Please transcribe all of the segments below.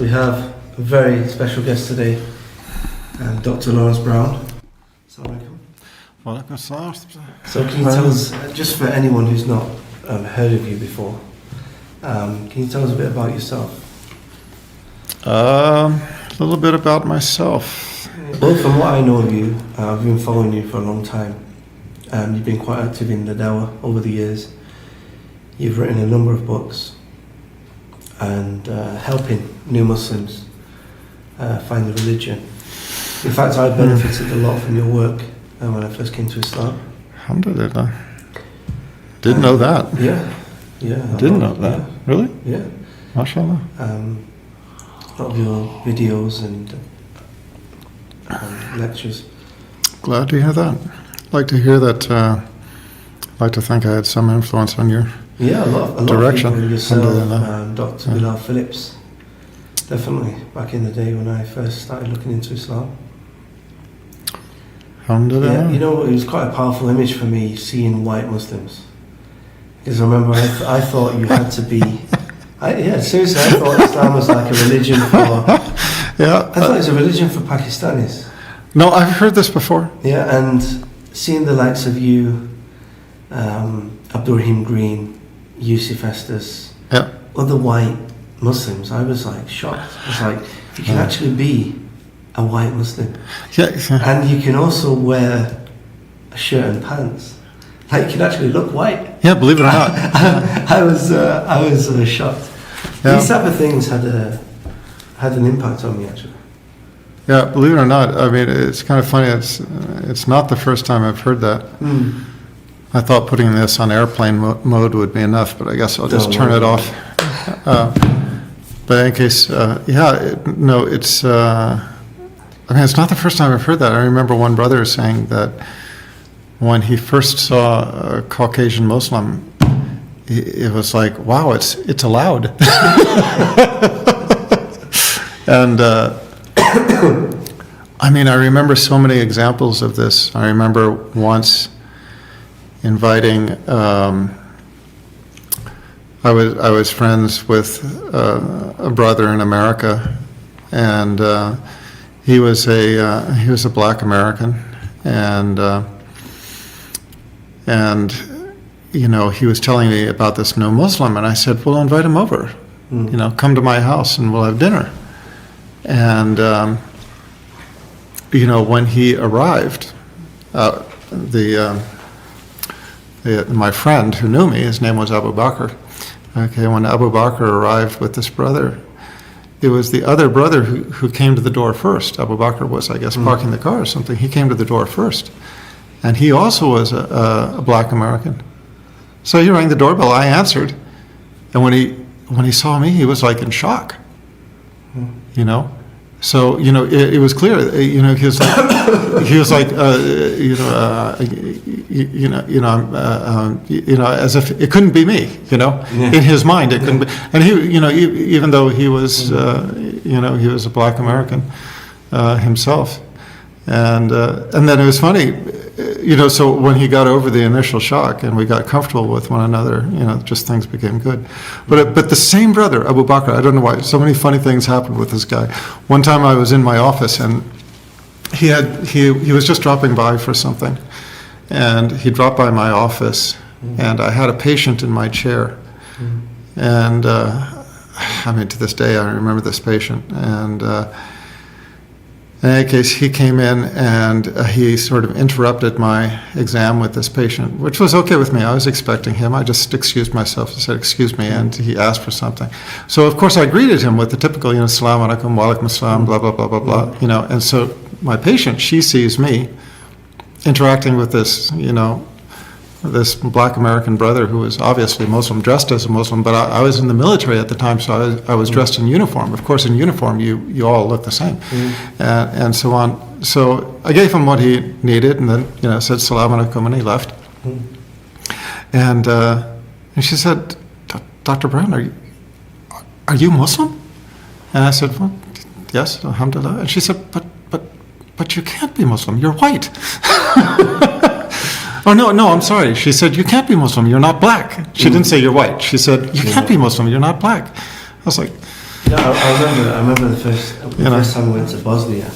we have a very special guest today, Dr. Laurence Brown. So can you tell us, just for anyone who's not heard of you before, can you tell us a bit about yourself? A little bit about myself. Well, from what I know of you, I've been following you for a long time. You've been quite active in the Dawah over the years. You've written a number of books and helping new Muslims find the religion. In fact, I benefited a lot from your work when I first came to Islam. Alhamdulillah. Didn't know that. Yeah. Didn't know that. Yeah. Really? Yeah. MashaAllah. A lot of your videos and lectures. Glad to hear that. Like to hear that. Like to think I had some influence on your a lot direction. Of people, yourself, Dr. Bilal Phillips. Definitely, back in the day when I first started looking into Islam. Alhamdulillah. Yeah, you know, it was quite a powerful image for me seeing white Muslims. Because I remember I thought you had to be... seriously, I thought Islam was like a religion for... Yeah. I thought it was a religion for Pakistanis. No, I've heard this before. Yeah, and seeing the likes of you, Abdurrahim Green, Yusuf Estes, other white Muslims, I was like shocked. It's like, you can actually be a white Muslim. Yeah. And you can also wear a shirt and pants. Like, you can actually look white. Yeah, believe it or not. I was shocked. Yeah. These type of things had an impact on me, actually. Yeah, believe it or not, I mean, it's kind of funny. It's not the first time I've heard that. I thought putting this on airplane mode would be enough, but I guess I'll just turn it off. But in any case, it's... I mean, it's not the first time I've heard that. I remember one brother saying that when he first saw a Caucasian Muslim, it was like, wow, it's allowed. And I mean, I remember so many examples of this. I remember once inviting, I was friends with a brother in America, and he was a black American, and you know, he was telling me about this new Muslim, and I said, well, invite him over, you know, come to my house and we'll have dinner. And you know, when he arrived, my friend who knew me, his name was Abu Bakr. Okay, when Abu Bakr arrived with this brother, it was the other brother who came to the door first. Abu Bakr was, I guess, parking the car or something. He came to the door first. And he also was a black American. So he rang the doorbell, I answered. And when he saw me, he was like in shock, you know? So, you know, it was clear, you know, he was like, as if it couldn't be me, you know, in his mind, it couldn't be. And he, you know, even though he was, you know, he was a black American himself. And then it was funny, you know, so when he got over the initial shock and we got comfortable with one another, you know, just things became good. But the same brother, Abu Bakr, I don't know why, so many funny things happened with this guy. One time I was in my office and he was just dropping by for something. And he dropped by my office and I had a patient in my chair. And I mean, to this day, I remember this patient. And in any case, he came in and he sort of interrupted my exam with this patient, which was okay with me. I was expecting him. I just excused myself and said, excuse me, and he asked for something. So, of course, I greeted him with the typical, you know, Assalamu alaikum, wa alaikum assalam, blah, blah, blah, blah, blah, you know. And so my patient, she sees me interacting with this, you know, this black American brother who was obviously Muslim, dressed as a Muslim, but I was in the military at the time, so I was dressed in uniform. Of course, in uniform, you all look the same, and so on. So I gave him what he needed, and then, you know, said Salaam alaikum, and he left. And she said, Dr. Brown, are you Muslim? And I said, well, yes, alhamdulillah. And she said, but you can't be Muslim. You're white. Oh, no, I'm sorry. She said, you can't be Muslim. You're not black. She didn't say you're white. She said, you can't be Muslim. You're not black. I was like, No, I remember the first time we went to Bosnia.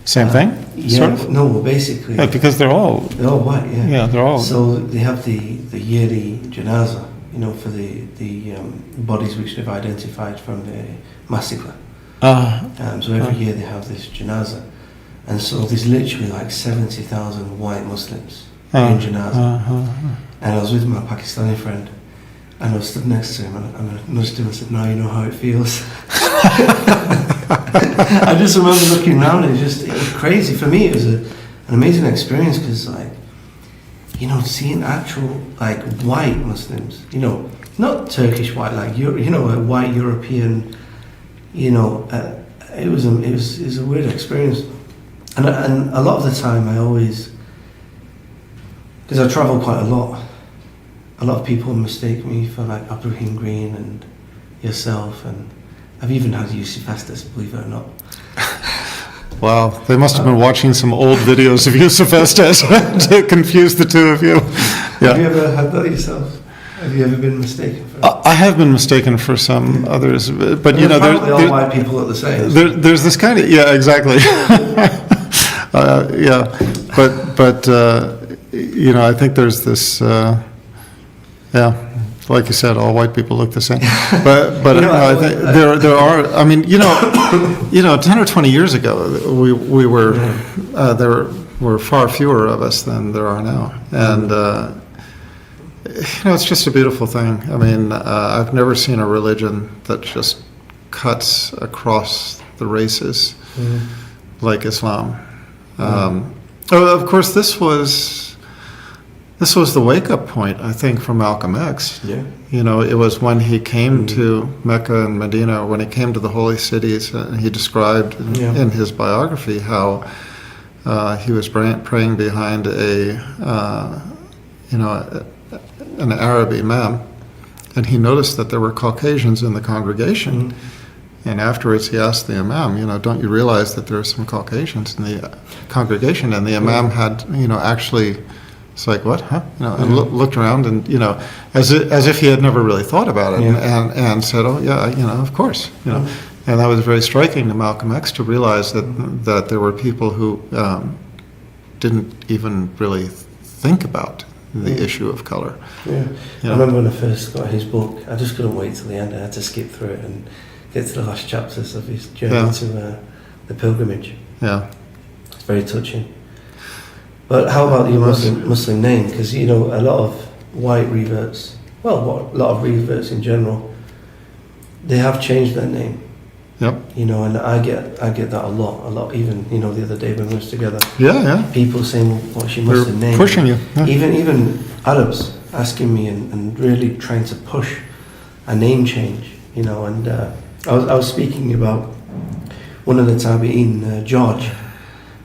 Same thing? Yeah, Sort of? no, well, basically... Yeah, because they're all white, yeah. Yeah, they're all... So they have the yearly janaza, for the bodies which they've identified from the massacre. So every year they have this janaza. And so there's literally like 70,000 white Muslims in janaza. And I was with my Pakistani friend, and I was stood next to him, and I nudged him and said, "Now you know how it feels." I just remember looking around, it was crazy. For me, it was an amazing experience, because seeing actual white Muslims, not Turkish white, a white European, it was a weird experience. And a lot of the time I always, because I travel quite a lot of people mistake me for like Ibrahim Green and yourself, and I've even had Yusuf Estes, believe it or not. Wow, they must have been watching some old videos of Yusuf Estes to confuse the two of you. Yeah. Have you ever had that yourself? Have you ever been mistaken for it? I have been mistaken for some others, but all white people are the same. There's this kind of, yeah, exactly. But I think there's this, like you said, all white people look the same. But I think there are. I mean, 10 or 20 years ago, we were there were far fewer of us than there are now, and it's just a beautiful thing. I mean, I've never seen a religion that just cuts across the races like Islam. Of course, this was the wake-up point, I think, for Malcolm X. Yeah. It was when he came to Mecca and Medina, when he came to the holy cities, and he described in his biography how he was praying behind an Arab imam, and he noticed that there were Caucasians in the congregation. And afterwards, he asked the imam, don't you realize that there are some Caucasians in the congregation? And the imam had, actually, it's like, what, huh? And looked around, and as if he had never really thought about it, and said, oh yeah, of course, And that was very striking to Malcolm X, to realize that there were people who didn't even really think about the issue of color. Yeah, I remember when I first got his book, I just couldn't wait till the end. I had to skip through it and get to the last chapters of his journey to the pilgrimage. Yeah, it's very touching. But how about your Muslim name? Because a lot of white reverts, a lot of reverts in general, they have changed their name. Yep. And I get that a lot. Even the other day when we was together. Yeah. People saying, well, "What's your Muslim name?" Pushing you. Yeah. Even Arabs asking me and really trying to push a name change. And I was speaking about one of the Tabi'in, George.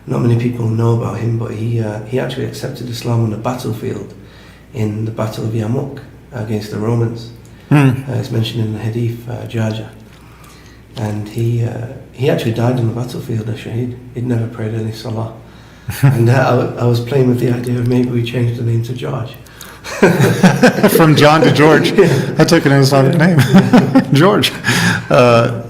Not many people know about him, but he actually accepted Islam on the battlefield in the Battle of Yarmouk against the Romans. It's mentioned in the Hadith, Jaja. And he actually died on the battlefield, a shaheed. He'd never prayed any salah. And I was playing with the idea of maybe we change the name to George. From John to George. I took an Islamic name. George. I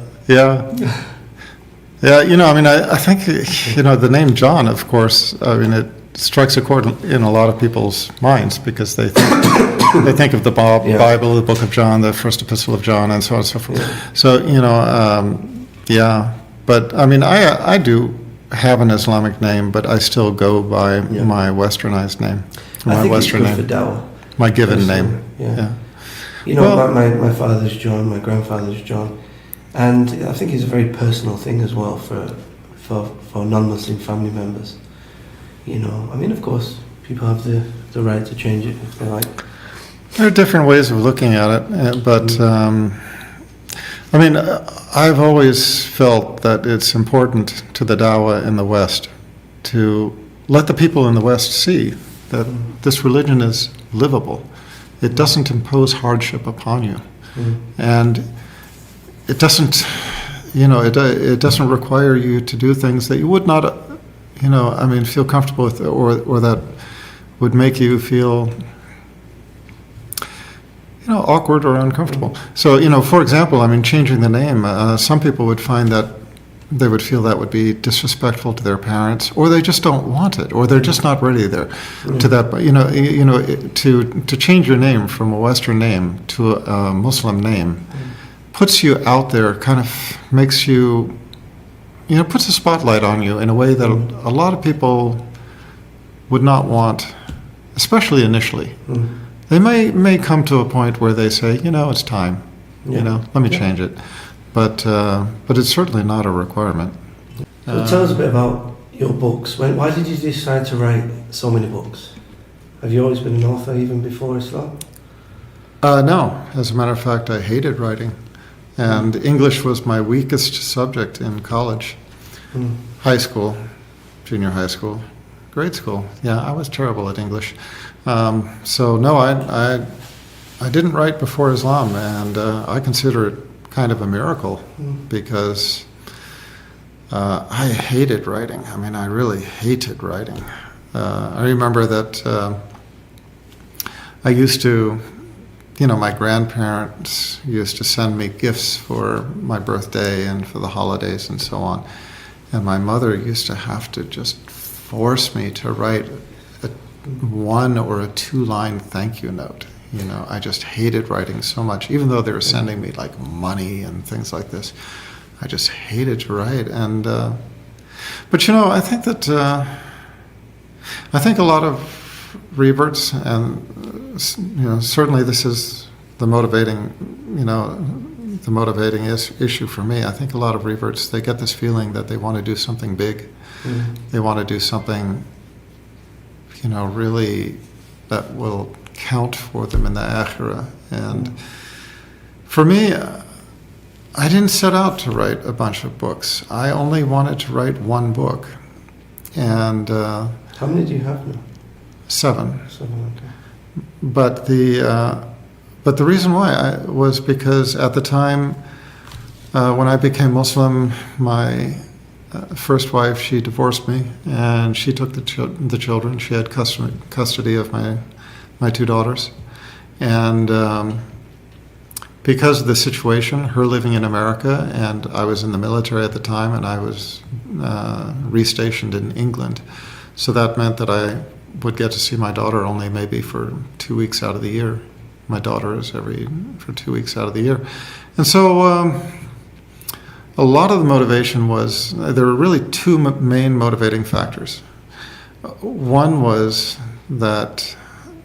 think, the name John, of course, it strikes a chord in a lot of people's minds, because they think of the Bible, the book of John, the first epistle of John, and so on and so forth. So, but I do have an Islamic name, but I still go by my westernized name. I think it's good for dawah. My given name. Yeah. My father's John, my grandfather's John. And I think it's a very personal thing as well for non-Muslim family members. Of course, people have the right to change it if they like. There are different ways of looking at it, but I've always felt that it's important to the dawah in the West to let the people in the West see that this religion is livable. It doesn't impose hardship upon you, and it doesn't, it doesn't require you to do things that you would not, feel comfortable with, or that would make you feel, awkward or uncomfortable. So, for example, changing the name, some people would find that they would feel that would be disrespectful to their parents, or they just don't want it, or they're just not ready there to that. To change your name from a Western name to a Muslim name puts you out there, kind of makes you, puts a spotlight on you in a way that a lot of people would not want, especially initially. They may come to a point where they say, it's time, let me change it. But it's certainly not a requirement. So tell us a bit about your books. Why did you decide to write so many books? Have you always been an author even before Islam? No. As a matter of fact, I hated writing. And English was my weakest subject in college. High school, junior high school, grade school. Yeah, I was terrible at English. So no, I didn't write before Islam, and I consider it kind of a miracle because I hated writing. I really hated writing. I remember that I used to, my grandparents used to send me gifts for my birthday and for the holidays and so on. And my mother used to have to just force me to write a 1 or a 2-line thank you note. I just hated writing so much, even though they were sending me like money and things like this. I just hated to write, and but I think that I think a lot of reverts, and certainly this is the motivating issue for me. I think a lot of reverts, they get this feeling that they want to do something big. They want to do something, really that will count for them in the akhirah. And for me, I didn't set out to write a bunch of books. I only wanted to write one book. And how many do you have now? 7. 7, okay. But the reason why was because at the time when I became Muslim, my first wife, she divorced me, and she took the children. She had custody of my 2 daughters, and because of the situation, her living in America, and I was in the military at the time, and I was restationed in England, so that meant that I would get to see my daughter only maybe for 2 weeks out of the year. My daughter is for 2 weeks out of the year, and so a lot of the motivation was, there were really 2 main motivating factors. One was that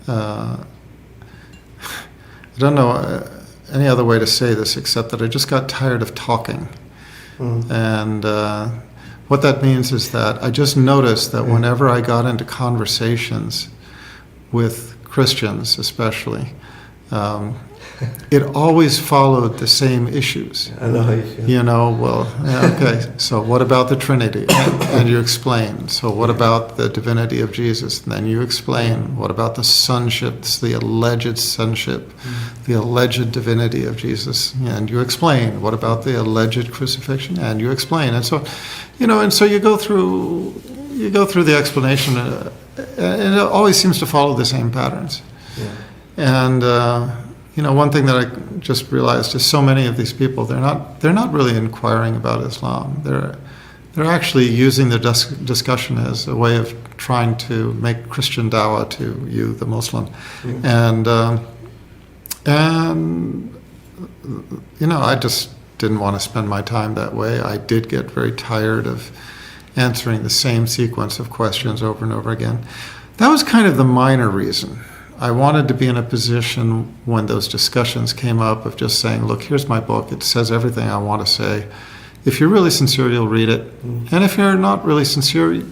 I don't know any other way to say this except that I just got tired of talking. And what that means is that I just noticed that whenever I got into conversations with Christians especially, it always followed the same issues. I know how you feel. Okay, so what about the Trinity? And you explain. So what about the divinity of Jesus? And then you explain. What about the sonship, the alleged sonship, the alleged divinity of Jesus? And you explain. What about the alleged crucifixion? And you explain. And so, and so you go through the explanation, and it always seems to follow the same patterns. Yeah. And one thing that I just realized is so many of these people, they're not really inquiring about Islam. They're actually using the discussion as a way of trying to make Christian dawah to you, the Muslim. And I just didn't want to spend my time that way. I did get very tired of answering the same sequence of questions over and over again. That was kind of the minor reason. I wanted to be in a position when those discussions came up of just saying, look, here's my book. It says everything I want to say. If you're really sincere, you'll read it. And if you're not really sincere,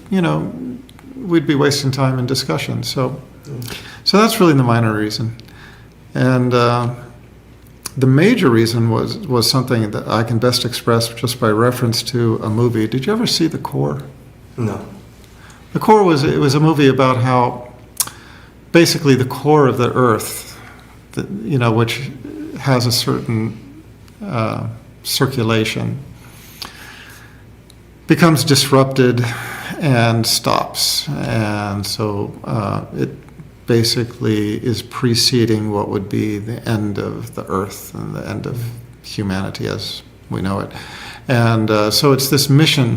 we'd be wasting time in discussion. So that's really the minor reason. And the major reason was something that I can best express just by reference to a movie. Did you ever see The Core? No. The Core was a movie about how basically the core of the Earth, which has a certain circulation, becomes disrupted and stops. And so it basically is preceding what would be the end of the earth and the end of humanity as we know it. And so it's this mission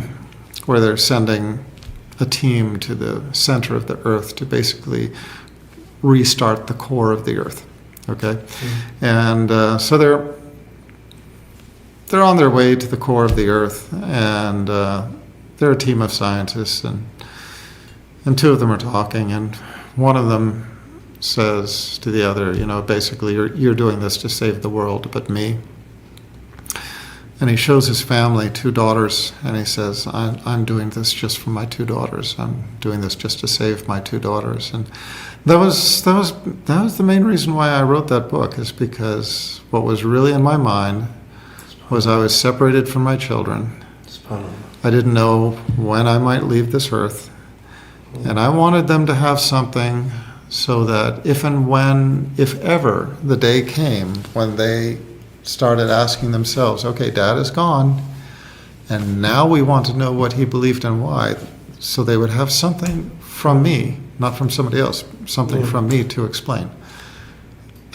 where they're sending a team to the center of the earth to basically restart the core of the earth. Okay? And so they're on their way to the core of the earth, and they're a team of scientists, and two of them are talking, and one of them says to the other, basically, you're doing this to save the world, but me. And he shows his family 2 daughters, and he says, I'm doing this just for my 2 daughters. I'm doing this just to save my 2 daughters. And that was the main reason why I wrote that book, is because what was really in my mind was I was separated from my children. I didn't know when I might leave this earth. And I wanted them to have something so that if ever the day came when they started asking themselves, okay, Dad is gone, and now we want to know what he believed and why, so they would have something from me, not from somebody else, something from me to explain.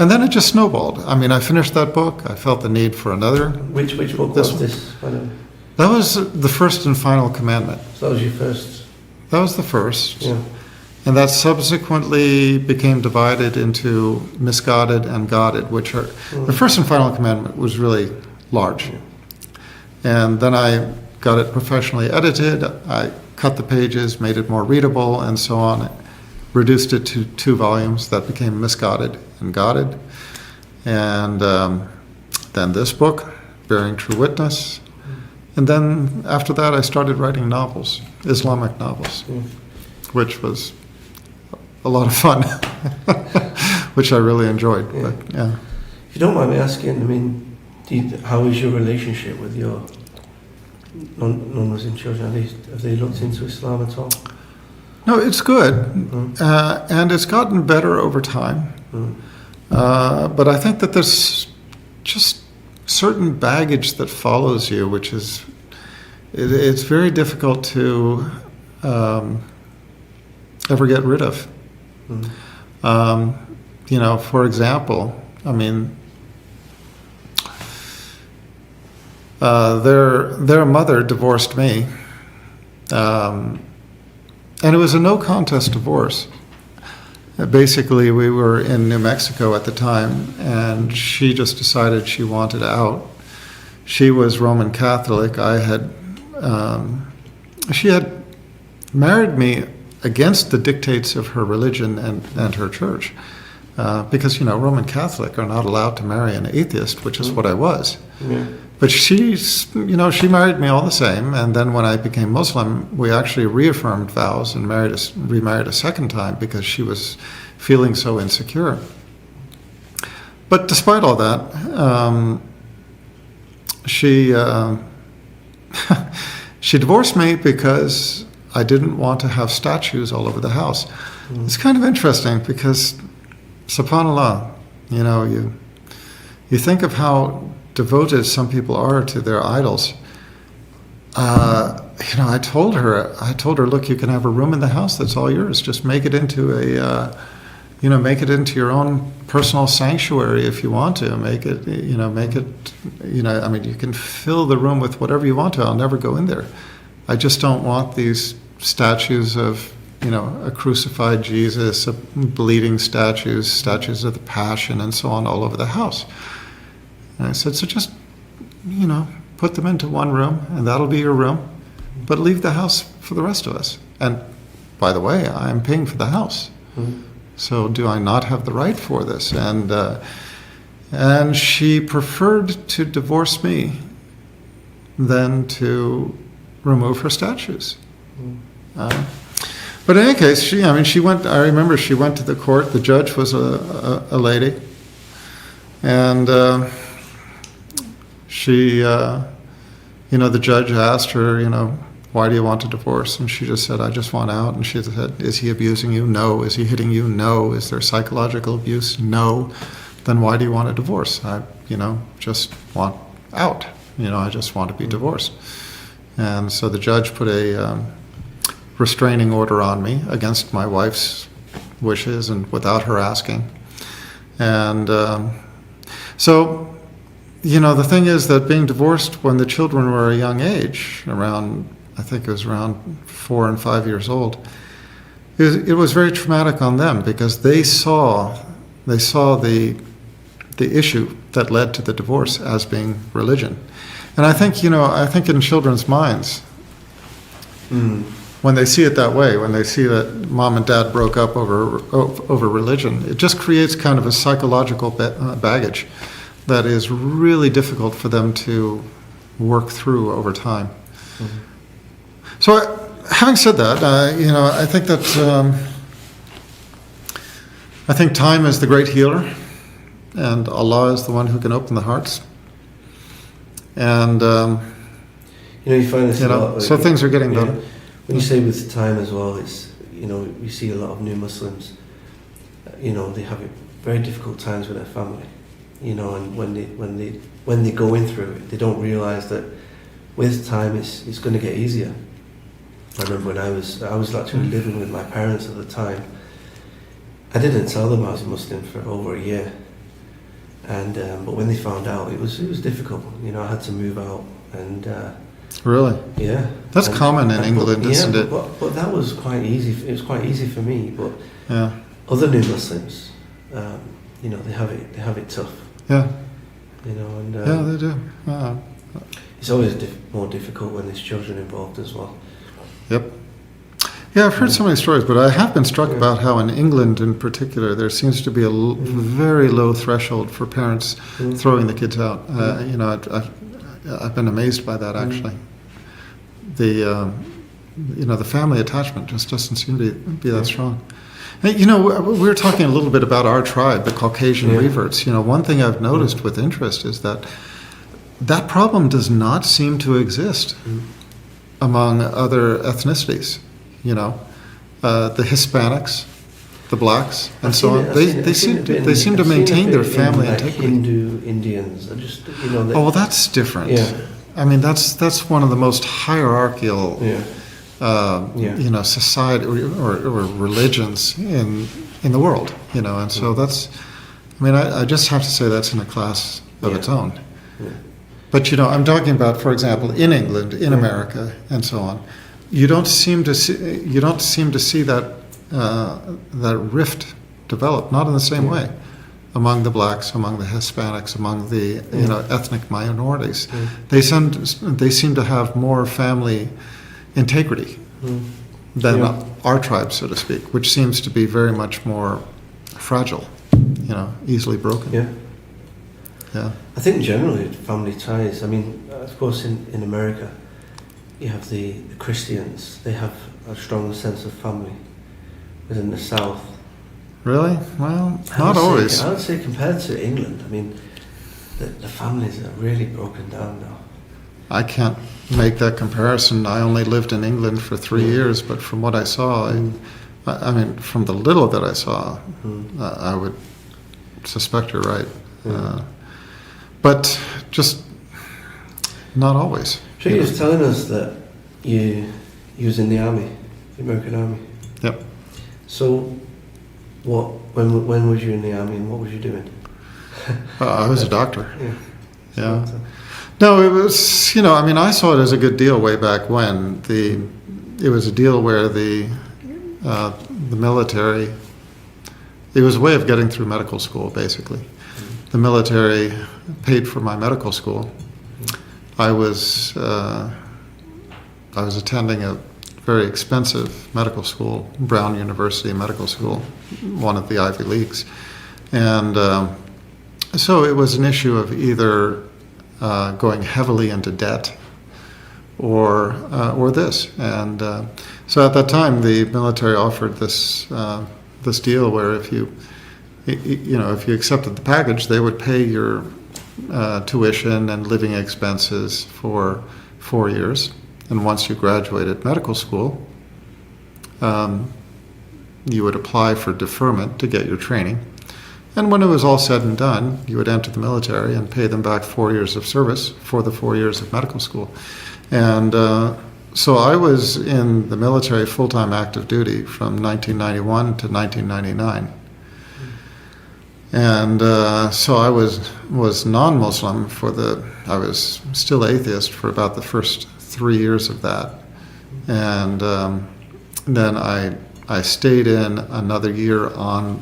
And then it just snowballed. I mean, I finished that book. I felt the need for another. Which book was this? That was the first and final commandment. So that was your first? That was the first. Yeah. And that subsequently became divided into misguided and guided, which are, the first and final commandment was really large. And then I got it professionally edited. I cut the pages, made it more readable, and so on. Reduced it to 2 volumes that became misguided and guided. And then this book, Bearing True Witness. And then after that, I started writing novels, Islamic novels, which was a lot of fun, which I really enjoyed. Yeah. But, yeah. If you don't mind me asking, I mean, how is your relationship with your non-Muslim children? Have they looked into Islam at all? No, it's good, and it's gotten better over time. But I think that there's just certain baggage that follows you, which is, it's very difficult to ever get rid of. For example, I mean, their mother divorced me, and it was a no contest divorce. Basically, we were in New Mexico at the time, and she just decided she wanted out. She was Roman Catholic. She had married me against the dictates of her religion and her church, because Roman Catholic are not allowed to marry an atheist, which is what I was. Yeah. But she married me all the same, and then when I became Muslim, we actually reaffirmed vows and remarried a second time because she was feeling so insecure. But despite all that, she divorced me because I didn't want to have statues all over the house. It's kind of interesting because, subhanAllah, you think of how devoted some people are to their idols. I told her, look, you can have a room in the house that's all yours. Just make it into make it into your own personal sanctuary if you want to. You can fill the room with whatever you want to. I'll never go in there. I just don't want these statues of, a crucified Jesus, bleeding statues of the Passion, and so on all over the house. And I said, so just, put them into one room, and that'll be your room, but leave the house for the rest of us. And by the way, I'm paying for the house. So do I not have the right for this? And she preferred to divorce me than to remove her statues. But in any case, she went. I remember she went to the court. The judge was a lady, and she, the judge asked her, why do you want a divorce? And she just said, I just want out. And she said, is he abusing you? No. Is he hitting you? No. Is there psychological abuse? No. Then why do you want a divorce? I, just want out. I just want to be divorced. And so the judge put a restraining order on me against my wife's wishes and without her asking. And so, the thing is that being divorced when the children were a young age, I think it was around 4 and 5 years old, it was very traumatic on them because they saw the issue that led to the divorce as being religion. And I think in children's minds, when they see it that way, when they see that mom and dad broke up over religion, it just creates kind of a psychological baggage that is really difficult for them to work through over time. Mm-hmm. So, having said that, I think that I think time is the great healer, and Allah is the one who can open the hearts. And you find this a lot. So things are getting better. When you say with time as well, it's you see a lot of new Muslims. They have very difficult times with their family. And when they go in through it, they don't realise that with time it's going to get easier. I remember when I was actually living with my parents at the time. I didn't tell them I was a Muslim for over a year, and but when they found out, it was difficult. I had to move out, and really, yeah, that's common in England, isn't it? But that was quite easy. It was quite easy for me, but yeah, other new Muslims, they have it tough. Yeah, and yeah, they do. It's always more difficult when there's children involved as well. Yep. Yeah, I've heard so many stories, but I have been struck about how in England in particular, there seems to be a very low threshold for parents throwing the kids out. I've been amazed by that, actually. The family attachment just doesn't seem to be that strong. And, we were talking a little bit about our tribe, the Caucasian reverts. One thing I've noticed with interest is that problem does not seem to exist among other ethnicities. The Hispanics, the blacks, and so on. They seem to maintain their family integrity. Hindu Indians are just well, that's different. Yeah. I mean, that's one of the most hierarchical, society or religions in the world. And so that's. I mean, I just have to say that's in a class of its own. Yeah. But I'm talking about, for example, in England, in America, and so on. You don't seem to see that rift develop, not in the same way, among the blacks, among the Hispanics, among the ethnic minorities. They seem to have more family integrity than our tribe, so to speak, which seems to be very much more fragile, easily broken. Yeah. Yeah. I think generally family ties. I mean, of course, in America, you have the Christians. They have a strong sense of family. Within the South. Really? Well, not always. I would say compared to England, I mean, the families are really broken down now. I can't make that comparison. I only lived in England for 3 years, but from what I saw, I mean, from the little that I saw, I would suspect you're right. But just not always. So you was telling us that you was in the army, the American Army. Yep. So, when was you in the army and what was you doing? I was a doctor. Yeah. No, it was, I mean, I saw it as a good deal way back when. It was a deal where the military, it was a way of getting through medical school, basically. The military paid for my medical school. I was attending a very expensive medical school, Brown University Medical School, one of the Ivy Leagues. And so it was an issue of either going heavily into debt or this. And so at that time, the military offered this deal where if you accepted the package, they would pay your tuition and living expenses for 4 years. And once you graduated medical school, you would apply for deferment to get your training. And when it was all said and done, you would enter the military and pay them back 4 years of service for the 4 years of medical school. And So I was in the military full-time active duty from 1991 to 1999. And so I was non-Muslim I was still atheist for about the first 3 years of that. And then I stayed in another year on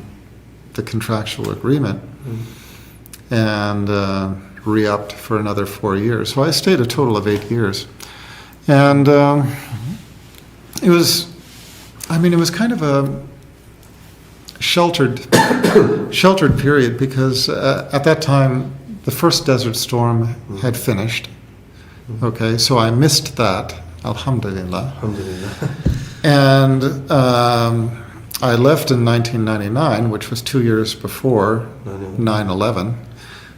the contractual agreement and re-upped for another 4 years. So I stayed a total of 8 years. And it was kind of a sheltered period because at that time the first Desert Storm had finished. Okay, so I missed that, alhamdulillah. And I left in 1999, which was 2 years before 9/11.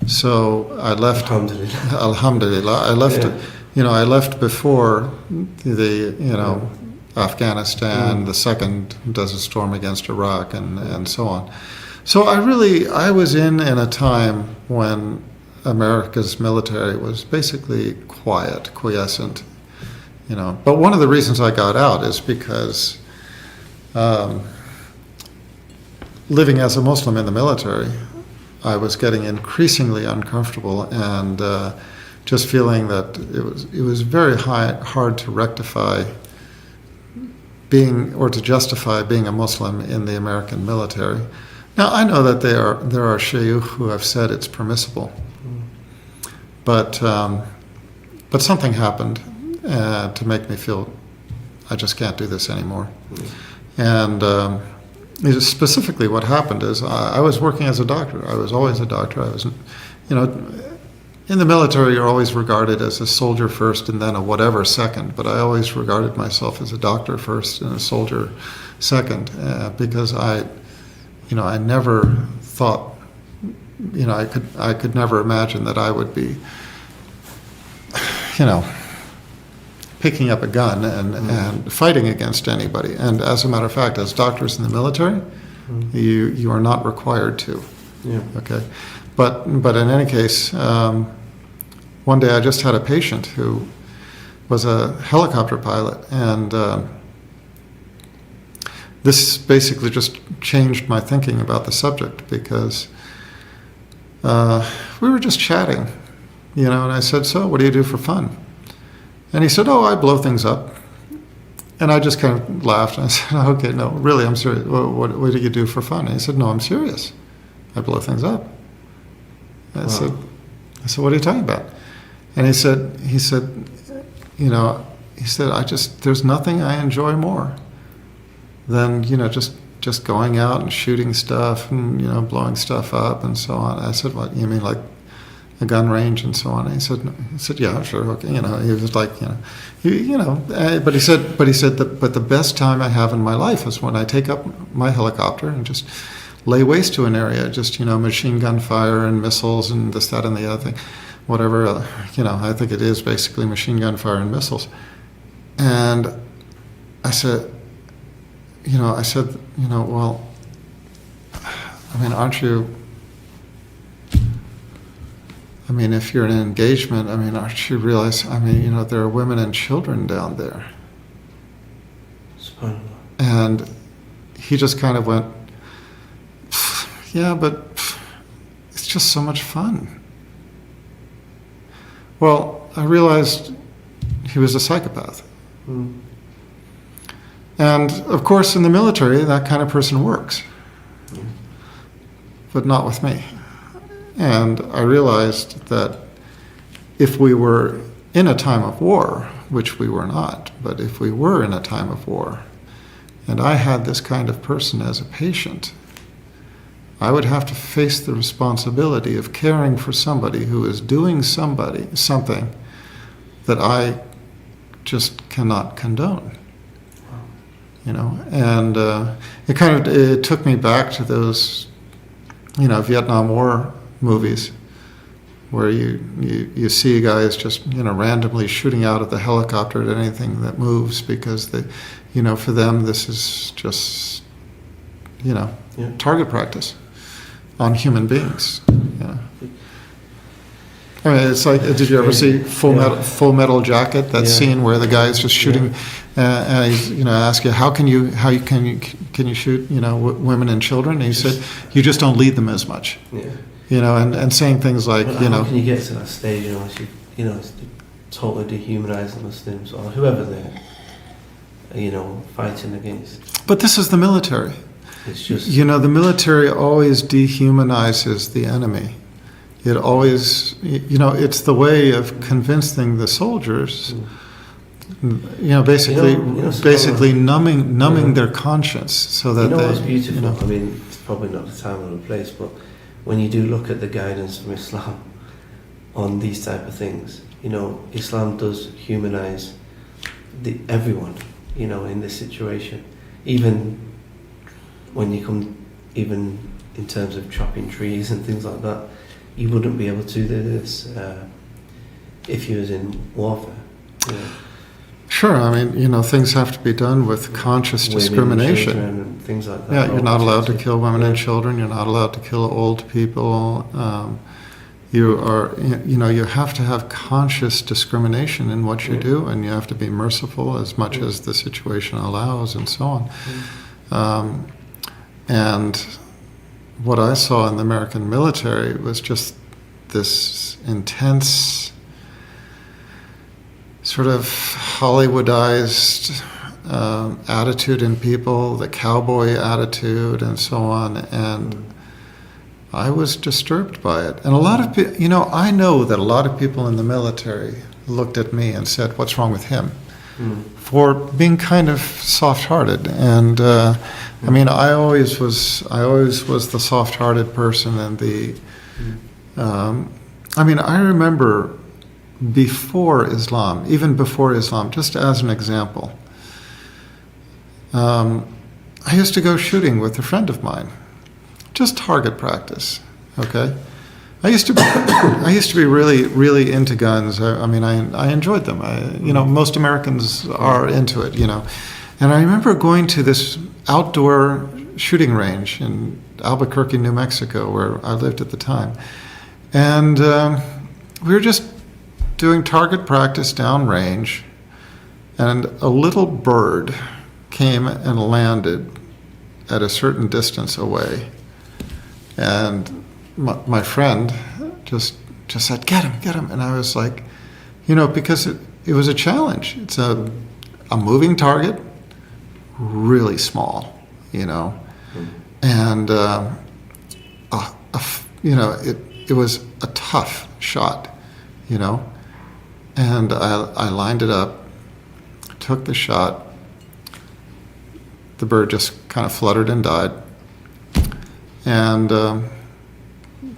So I left. Alhamdulillah, I left. Yeah. I left before the Afghanistan, the second Desert Storm against Iraq, and so on. So I was in a time when America's military was basically quiescent. But one of the reasons I got out is because living as a Muslim in the military, I was getting increasingly uncomfortable and just feeling that it was very hard to rectify to justify being a Muslim in the American military. Now I know that there are shaykh who have said it's permissible, but something happened to make me feel I just can't do this anymore. And specifically what happened is I was working as a doctor. I was always a doctor. I was, in the military you're always regarded as a soldier first and then a whatever second, but I always regarded myself as a doctor first and a soldier second because I never thought, I could never imagine that I would be, picking up a gun and fighting against anybody. And as a matter of fact, as doctors in the military, you are not required to. Yeah. Okay. But in any case, one day I just had a patient who was a helicopter pilot, and this basically just changed my thinking about the subject because we were just chatting, and I said, "So, what do you do for fun?" And he said, "Oh, I blow things up." And I just kind of laughed. And I said, "Okay, no, really, I'm serious. What do you do for fun?" And he said, "No, I'm serious. I blow things up." I said, "What are you talking about?" And he said, "There's nothing I enjoy more than, just going out and shooting stuff and, blowing stuff up and so on." I said, "What, you mean like a gun range and so on?" And he said, "Yeah, sure, okay." He was like, but he said, the best time I have in my life is when I take up my helicopter and just lay waste to an area, just, machine gun fire and missiles and this, that, and the other thing, whatever, I think it is basically machine gun fire and missiles. And I said, well, aren't you, if you're in an engagement, aren't you realize, there are women and children down there. And he just kind of went, "Yeah, but it's just so much fun." Well, I realized he was a psychopath. And of course, in the military, that kind of person works, but not with me. And I realized that if we were in a time of war, which we were not, but if we were in a time of war, and I had this kind of person as a patient, I would have to face the responsibility of caring for somebody who is doing something that I just cannot condone. And it took me back to those, Vietnam War movies where you see guys just, randomly shooting out of the helicopter at anything that moves because for them this is just, target practice on human beings. I mean, it's like, did you ever see Full Metal Jacket? That scene where the guy is just shooting, and he's, ask you, how can you shoot, women and children? And he said, you just don't lead them as much. Yeah. And saying things like, how can you get to that stage, unless you totally dehumanize the Muslims or whoever they're, fighting against? But this is the military. It's just, the military always dehumanizes the enemy. It always, it's the way of convincing the soldiers, basically numbing their conscience so that what's beautiful? I mean, it's probably not the time or the place, but when you do look at the guidance from Islam on these type of things, Islam does humanize everyone, in this situation. Even when you come, even in terms of chopping trees and things like that, you wouldn't be able to do this if you was in warfare. Sure, I mean, things have to be done with conscious discrimination. And things like that. Yeah, you're not allowed to kill women and children. You're not allowed to kill old people. You have to have conscious discrimination in what you do, and you have to be merciful as much as the situation allows, and so on. And what I saw in the American military was just this intense, sort of Hollywoodized attitude in people, the cowboy attitude, and so on. And I was disturbed by it. And a lot of people, I know that a lot of people in the military looked at me and said, "What's wrong with him?" For being kind of soft-hearted. And I mean, I always was the soft-hearted person, and I remember even before Islam, just as an example, I used to go shooting with a friend of mine, just target practice, okay? I used to be really, really into guns. I enjoyed them. Most Americans are into it, And I remember going to this outdoor shooting range in Albuquerque, New Mexico, where I lived at the time. And we were just doing target practice downrange, and a little bird came and landed at a certain distance away. And my friend just said, get him. And I was like, because it was a challenge. It's a moving target, really small, and it was a tough shot, and I lined it up, took the shot. The bird just kind of fluttered and died. And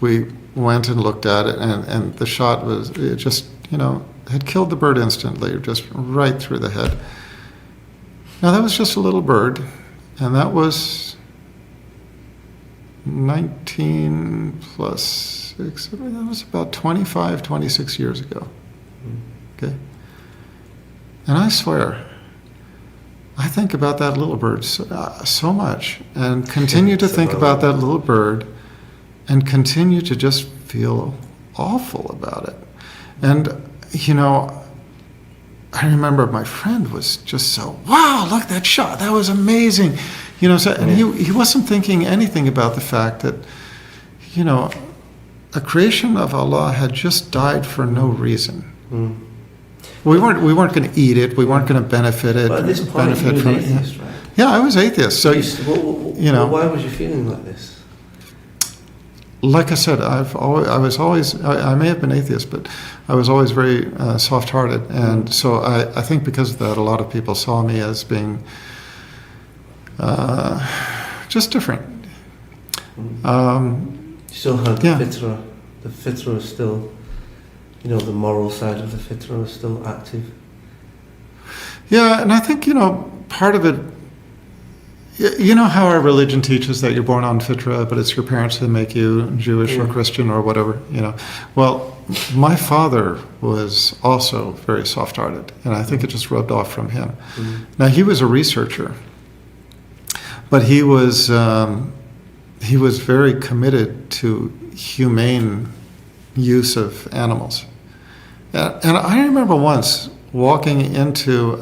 we went and looked at it, and the shot had killed the bird instantly, just right through the head. Now, that was just a little bird, and that was 19 plus 6, that was about 25, 26 years ago. Okay? And I swear, I think about that little bird so much, and continue to think about that little bird, and continue to just feel awful about it. And, I remember my friend was just so, wow, look at that shot, that was amazing. And he wasn't thinking anything about the fact that, a creation of Allah had just died for no reason. We weren't going to eat it. We weren't going to benefit it. But at this point, you were atheist, right? Yeah, I was atheist. So why was you feeling like this? Like I said, I may have been atheist, but I was always very soft-hearted, and so I think because of that, a lot of people saw me as being just different. Still had the fitra. The fitra is still, the moral side of the fitra is still active. Yeah, and I think, part of it, how our religion teaches that you're born on fitra, but it's your parents that make you Jewish or Christian or whatever, Well, my father was also very soft-hearted, and I think it just rubbed off from him. Now, he was a researcher, but he was very committed to humane use of animals. And I remember once walking into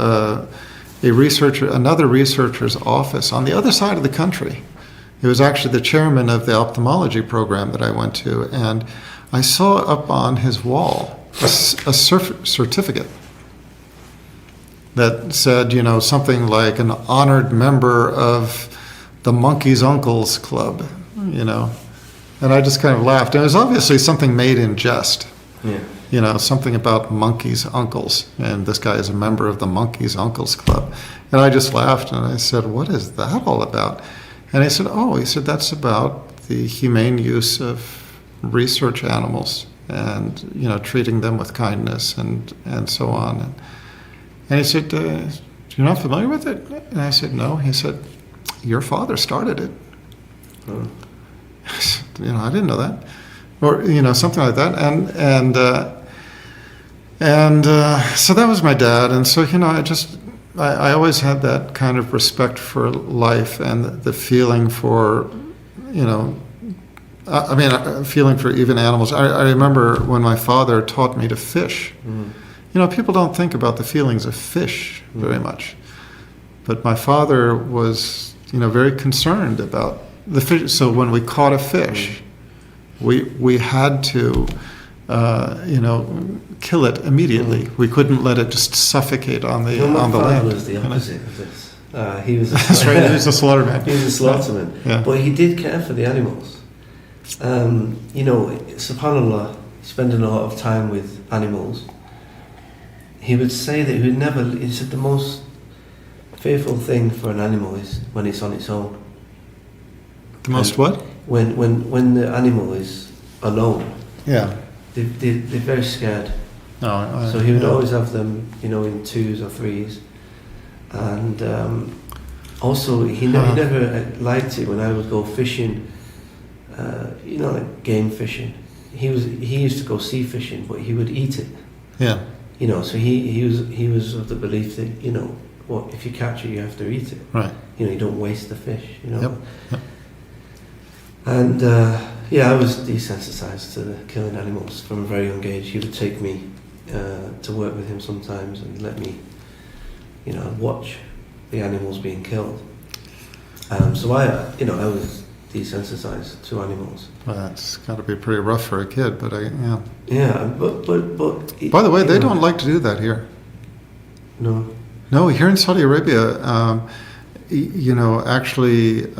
another researcher's office on the other side of the country. It was actually the chairman of the ophthalmology program that I went to, and I saw up on his wall a certificate that said, something like an honored member of the Monkey's Uncles Club, And I just kind of laughed. And it was obviously something made in jest. Yeah. Something about Monkey's Uncles. And this guy is a member of the Monkey's Uncles Club. And I just laughed and I said, what is that all about? And he said, that's about the humane use of research animals and, treating them with kindness and so on. And he said, you're not familiar with it? And I said, no. He said, your father started it. Oh. I said, I didn't know that. Or, something like that. And so that was my dad. And so, I always had that kind of respect for life and the feeling for, feeling for even animals. I remember when my father taught me to fish. Mm. People don't think about the feelings of fish very much. But my father was, very concerned about the fish. So when we caught a fish, we had to, kill it immediately. We couldn't let it just suffocate on the land. My father was the opposite of this. He was. That's right. He was a slaughterman. He was a slaughterman. Yeah. But he did care for the animals. Subhanallah, spending a lot of time with animals. He would say that he said the most fearful thing for an animal is when it's on its own. The most what? When the animal is alone. Yeah. They're very scared. No, So he would always have them, in twos or threes. And also, he never liked it when I would go fishing, like game fishing. He used to go sea fishing, but he would eat it. Yeah. So he was of the belief that, if you catch it, you have to eat it. Right. You don't waste the fish, Yep. And I was desensitized to killing animals from a very young age. He would take me to work with him sometimes and let me, watch the animals being killed. So I was desensitized to animals. Well, that's got to be pretty rough for a kid, but yeah. Yeah, but. By the way, they don't like to do that here. No. No, here in Saudi Arabia, actually,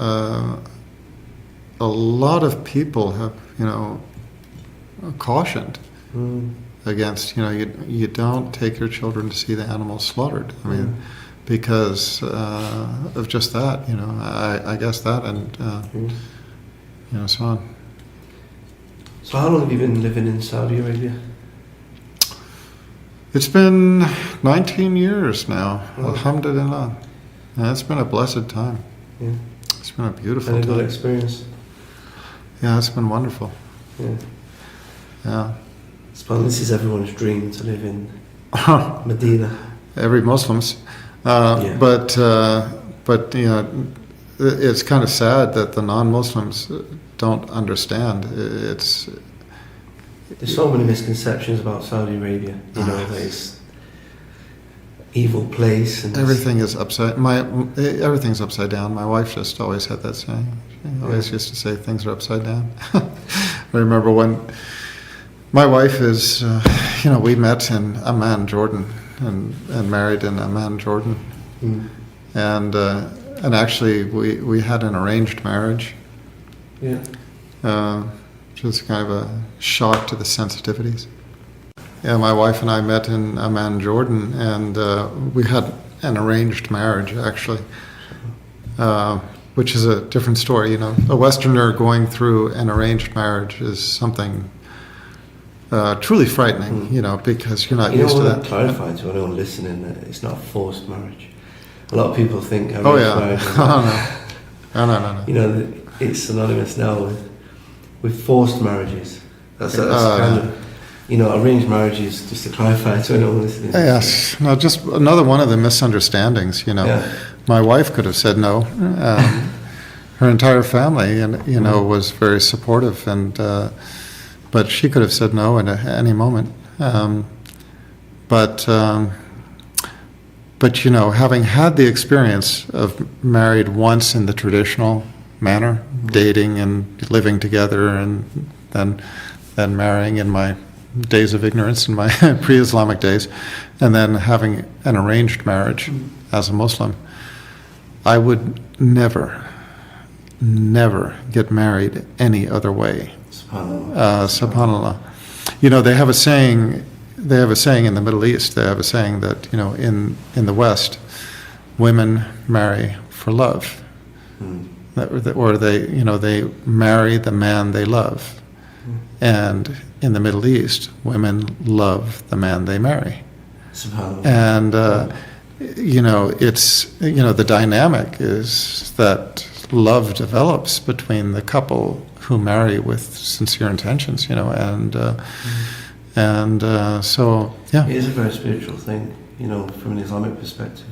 a lot of people have, cautioned against, you don't take your children to see the animals slaughtered. I mean, because of just that, I guess that and, so on. So how long have you been living in Saudi Arabia? It's been 19 years now, Oh. alhamdulillah. And it's been a blessed time. Yeah. It's been a beautiful And a time. good experience. Yeah, it's been wonderful. Yeah. Yeah. This is everyone's dream to live in Medina. Every Muslim's. Yeah. But it's kind of sad that the non-Muslims don't understand. There's so many misconceptions about Saudi Arabia. That it's evil place and everything's upside down. My wife just always had that saying. She always used to say things are upside down. I remember when my wife is, we met in Amman, Jordan, and married in Amman, Jordan, and actually we had an arranged marriage. Yeah. Which was kind of a shock to the sensitivities. Yeah, my wife and I met in Amman, Jordan, and we had an arranged marriage, actually, which is a different story. A Westerner going through an arranged marriage is something truly frightening, because you're not used to that. Clarify to anyone listening that it's not a forced marriage. A lot of people think Oh, yeah. marriage No. It's synonymous now with forced marriages. That's kind of, arranged marriages, just to clarify to anyone listening. Yes, no, just another one of the misunderstandings, Yeah. My wife could have said no. Her entire family, was very supportive, and but she could have said no at any moment. But having had the experience of married once in the traditional manner, dating and living together, and then marrying in my days of ignorance, in my pre-Islamic days, and then having an arranged marriage as a Muslim, I would never get married any other way. Subhanallah. They have a saying. They have a saying in the Middle East. They have a saying that in the West, women marry for love, or they marry the man they love, and in the Middle East, women love the man they marry. And it's the dynamic is that love develops between the couple who marry with sincere intentions, so yeah. It is a very spiritual thing, from an Islamic perspective.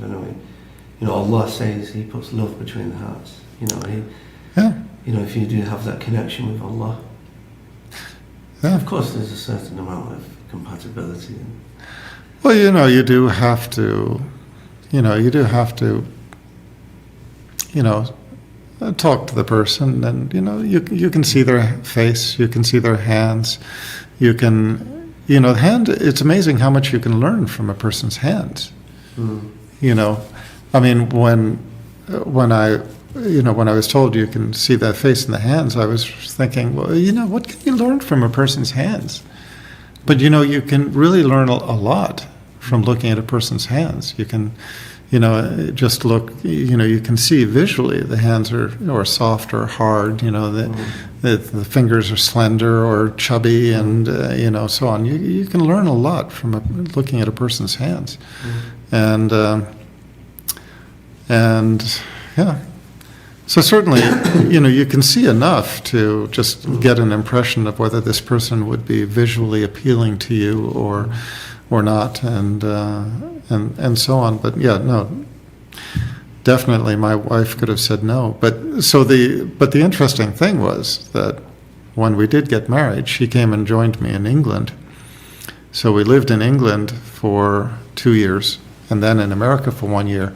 Allah says He puts love between the hearts. If you do have that connection with Allah, of course, there's a certain amount of compatibility. Well, you do have to, talk to the person, and you can see their face, you can see their hands, you can. It's amazing how much you can learn from a person's hands. When I was told you can see the face and the hands, I was thinking, well, what can you learn from a person's hands? But you can really learn a lot from looking at a person's hands. You can, just look. You can see visually the hands are soft or hard. The fingers are slender or chubby, and so on. You can learn a lot from looking at a person's hands, and yeah. So certainly, you can see enough to just get an impression of whether this person would be visually appealing to you or not, and so on. But yeah, no, definitely, my wife could have said no. But the interesting thing was that when we did get married, she came and joined me in England. So we lived in England for 2 years, and then in America for 1 year.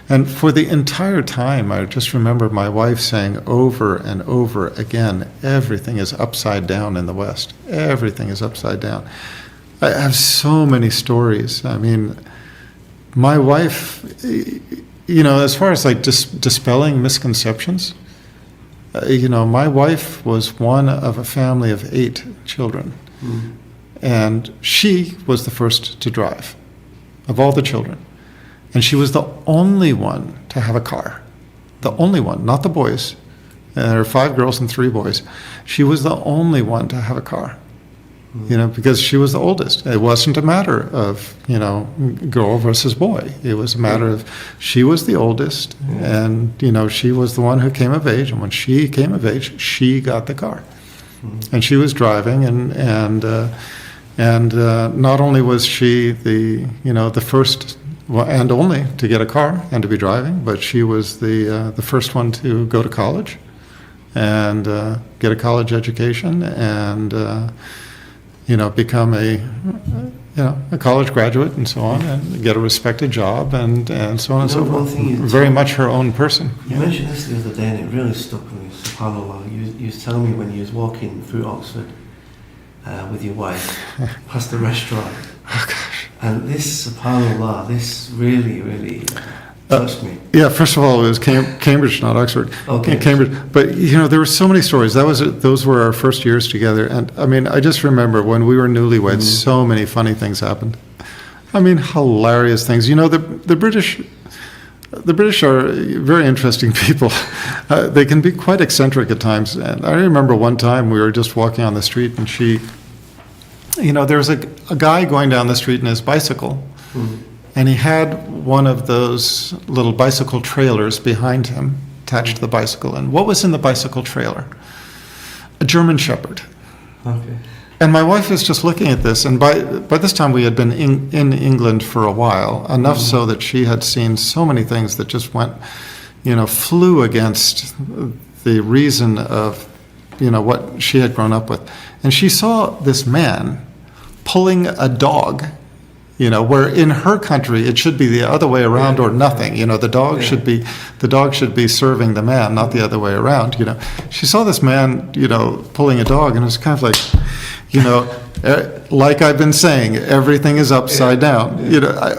And for the entire time, I just remember my wife saying over and over again, everything is upside down in the West. Everything is upside down. I have so many stories. I mean, my wife, as far as like dispelling misconceptions, my wife was one of a family of 8 children. And she was the first to drive of all the children. And she was the only one to have a car. The only one, not the boys. There are 5 girls and 3 boys. She was the only one to have a car. Because she was the oldest. It wasn't a matter of, girl versus boy. It was a matter of she was the oldest, and, she was the one who came of age. And when she came of age, she got the car. And she was driving, and not only was she the first and only to get a car and to be driving, but she was the first one to go to college and get a college education and become a college graduate and so on, and get a respected job and so on and so forth. Very much her own person. You mentioned this the other day, and it really stuck with me. SubhanAllah, you was telling me when you was walking through Oxford with your wife past the restaurant. Oh gosh! And this, SubhanAllah, this really, really touched me. Yeah, first of all, it was Cambridge, not Oxford. Okay. Cambridge. But, there were so many stories. Those were our first years together. And, I just remember when we were newlyweds, so many funny things happened. Hilarious things. The British are very interesting people. They can be quite eccentric at times. And I remember one time we were just walking on the street, and there was a guy going down the street in his bicycle. And he had one of those little bicycle trailers behind him attached to the bicycle. And what was in the bicycle trailer? A German Shepherd. Okay. And my wife was just looking at this, and by this time we had been in England for a while, enough so that she had seen so many things that just flew against the reason of what she had grown up with. And she saw this man pulling a dog, where in her country it should be the other way around or nothing. The dog should be serving the man, not the other way around. She saw this man, pulling a dog, and it was kind of like, like I've been saying, everything is upside down.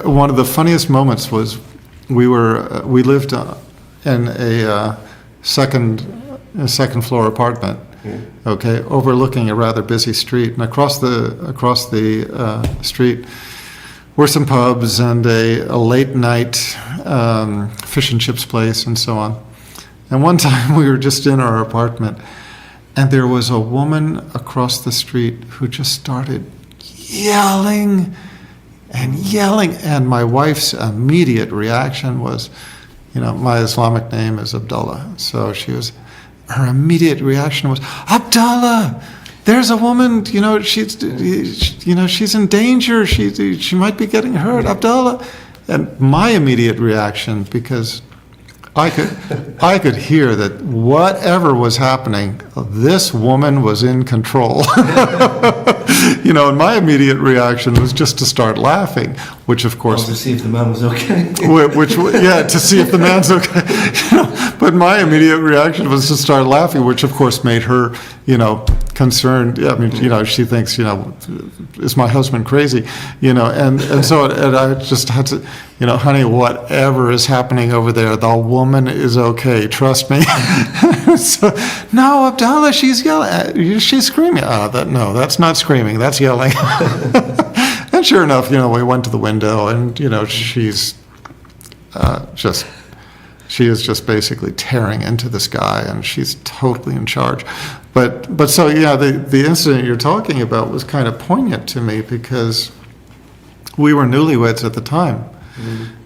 One of the funniest moments was we lived in a second floor apartment. Okay, overlooking a rather busy street, and across the street were some pubs and a late night fish and chips place and so on. And one time we were just in our apartment, and there was a woman across the street who just started yelling and yelling, and my wife's immediate reaction was, my Islamic name is Abdullah, so her immediate reaction was, Abdullah, there's a woman, she's in danger, she might be getting hurt, Abdullah. And my immediate reaction, because I could hear that whatever was happening, this woman was in control. And my immediate reaction was just to start laughing, which of course... to see if the man was okay. To see if the man's okay. But my immediate reaction was to start laughing, which of course made her, concerned. I mean, she thinks, is my husband crazy? And so I just had to, honey, whatever is happening over there, the woman is okay, trust me. So, no, Abdullah, she's yelling, she's screaming. No, that's not screaming, that's yelling. And sure enough, we went to the window, and she is just basically tearing into this guy, and she's totally in charge. But so the incident you're talking about was kind of poignant to me, because we were newlyweds at the time,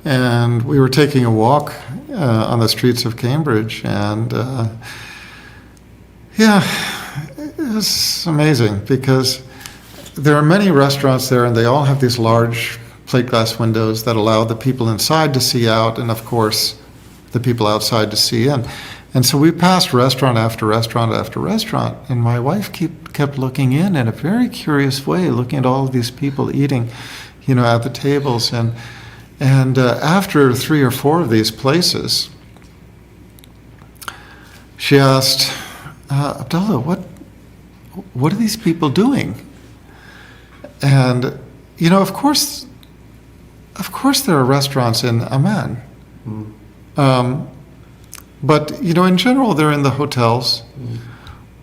and we were taking a walk on the streets of Cambridge, and it was amazing, because there are many restaurants there, and they all have these large plate glass windows that allow the people inside to see out, and of course the people outside to see in. And so we passed restaurant after restaurant after restaurant, and my wife kept looking in a very curious way, looking at all of these people eating, at the tables. And after 3 or 4 of these places, she asked, Abdullah, what are these people doing? And, of course there are restaurants in Amman. But, in general, they're in the hotels,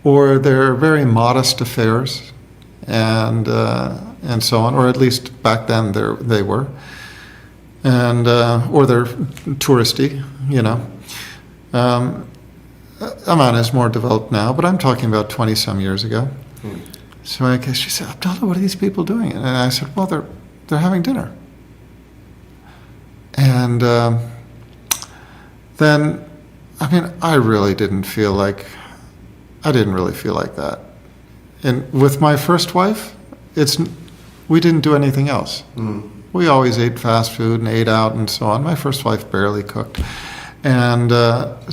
or they're very modest affairs, and so on, or at least back then they were, and or they're touristy, Amman is more developed now, but I'm talking about 20-some years ago. So I guess she said, Abdullah, what are these people doing? And I said, well, they're having dinner. And then, I really didn't really feel like that. And with my first wife, we didn't do anything else. We always ate fast food and ate out and so on. My first wife barely cooked. And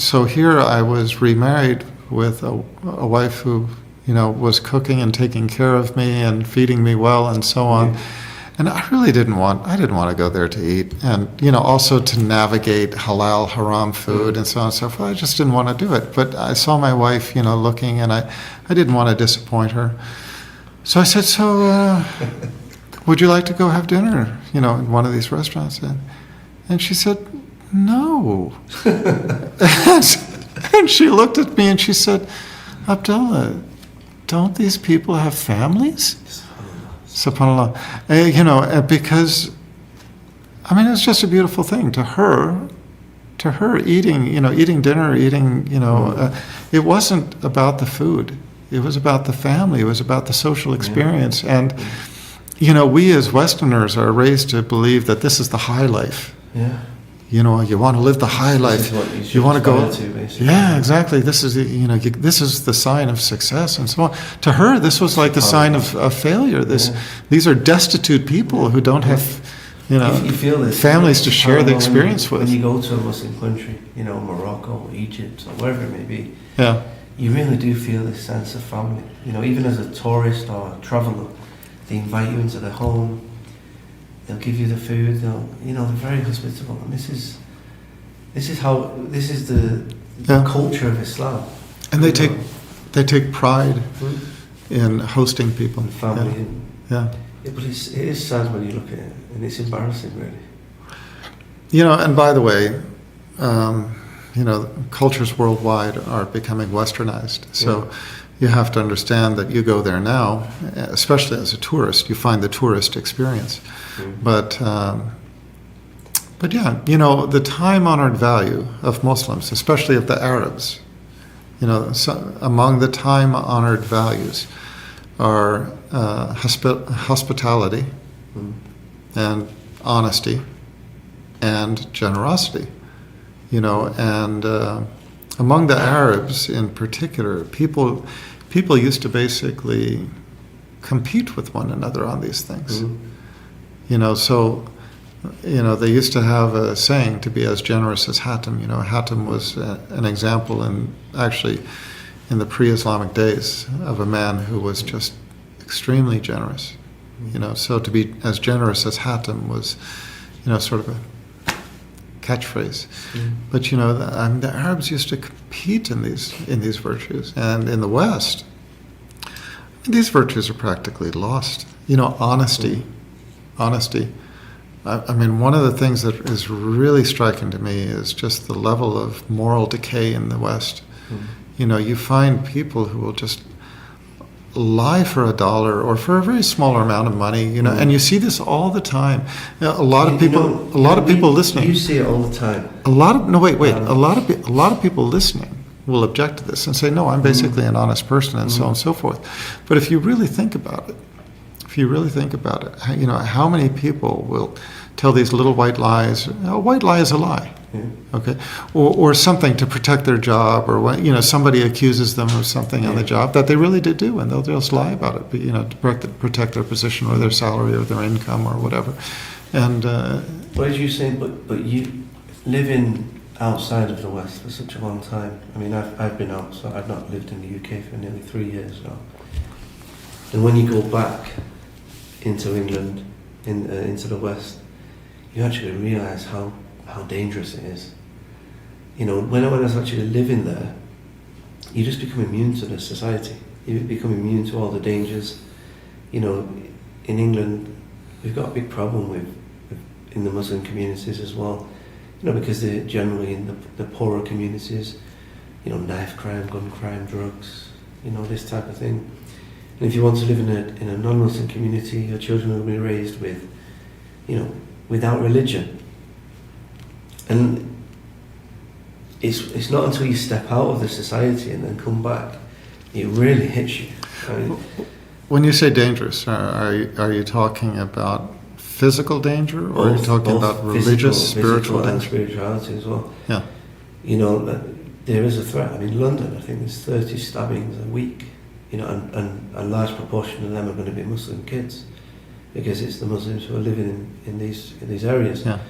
so here I was remarried with a wife who, was cooking and taking care of me and feeding me well and so on. And I didn't want to go there to eat, and also to navigate halal, haram food and so on and so forth. I just didn't want to do it. But I saw my wife, looking, and I didn't want to disappoint her. So I said, would you like to go have dinner, in one of these restaurants? And she said, no. And she looked at me and she said, Abdullah, don't these people have families? SubhanAllah. Because, it was just a beautiful thing to her eating dinner, it wasn't about the food. It was about the family. It was about the social experience. And, we as Westerners are raised to believe that this is the high life. Yeah. You want to live the high life. You want to go. Yeah, exactly. This is this is the sign of success and so on. To her, this was like the sign of failure. These are destitute people who don't have, you feel this, families to share the experience with. When you go to a Muslim country, Morocco, Egypt, or wherever it may be, yeah, you really do feel this sense of family. You know, even as a tourist or a traveller, they invite you into their home. They'll give you the food. They're very hospitable, and this is the culture of Islam. And they take pride in hosting people. And family. Yeah. But it is sad when you look at it, and it's embarrassing, really. You know, and by the way, cultures worldwide are becoming westernized. So you have to understand that you go there now, especially as a tourist, you find the tourist experience. But yeah, you know, the time-honored value of Muslims, especially of the Arabs, you know, among the time-honored values are hospitality and honesty and generosity. You know, and among the Arabs in particular, people used to basically compete with one another on these things. You know, so, you know, they used to have a saying, to be as generous as Hatim. You know, Hatim was an example actually in the pre-Islamic days of a man who was just extremely generous. You know, so to be as generous as Hatim was, you know, sort of a catchphrase. But you know, the Arabs used to compete in these virtues, and in the West, these virtues are practically lost. You know, honesty. I mean, one of the things that is really striking to me is just the level of moral decay in the West. You know, you find people who will just lie for $1 or for a very smaller amount of money, you know, and you see this all the time. You know, a lot of people listening. You see it all the time. A lot of people listening will object to this and say, no, I'm basically an honest person, and so on and so forth. But if you really think about it, you know, how many people will tell these little white lies? A white lie is a lie. Okay, or something to protect their job, or when, you know, somebody accuses them of something on the job that they really did do, and they'll just lie about it, you know, to protect their position or their salary or their income or whatever. And what did you say? But you living outside of the West for such a long time. I mean, I've been out, so I've not lived in the UK for nearly 3 years now. And when you go back into England, into the West, you actually realise how dangerous it is. You know, when I was actually living there, you just become immune to the society. You become immune to all the dangers. You know, in England, we've got a big problem with in the Muslim communities as well. You know, because they're generally in the poorer communities. You know, knife crime, gun crime, drugs. You know, this type of thing. And if you want to live in a non-Muslim community, your children will be raised with, you know, without religion. And it's not until you step out of the society and then come back, it really hits you. I mean, when you say dangerous, are you talking about physical danger, or are you talking about religious, spiritual danger? And spirituality as well. Yeah. You know, there is a threat. I mean, London, I think there's 30 stabbings a week. You know, and a large proportion of them are going to be Muslim kids, because it's the Muslims who are living in these areas. Yeah.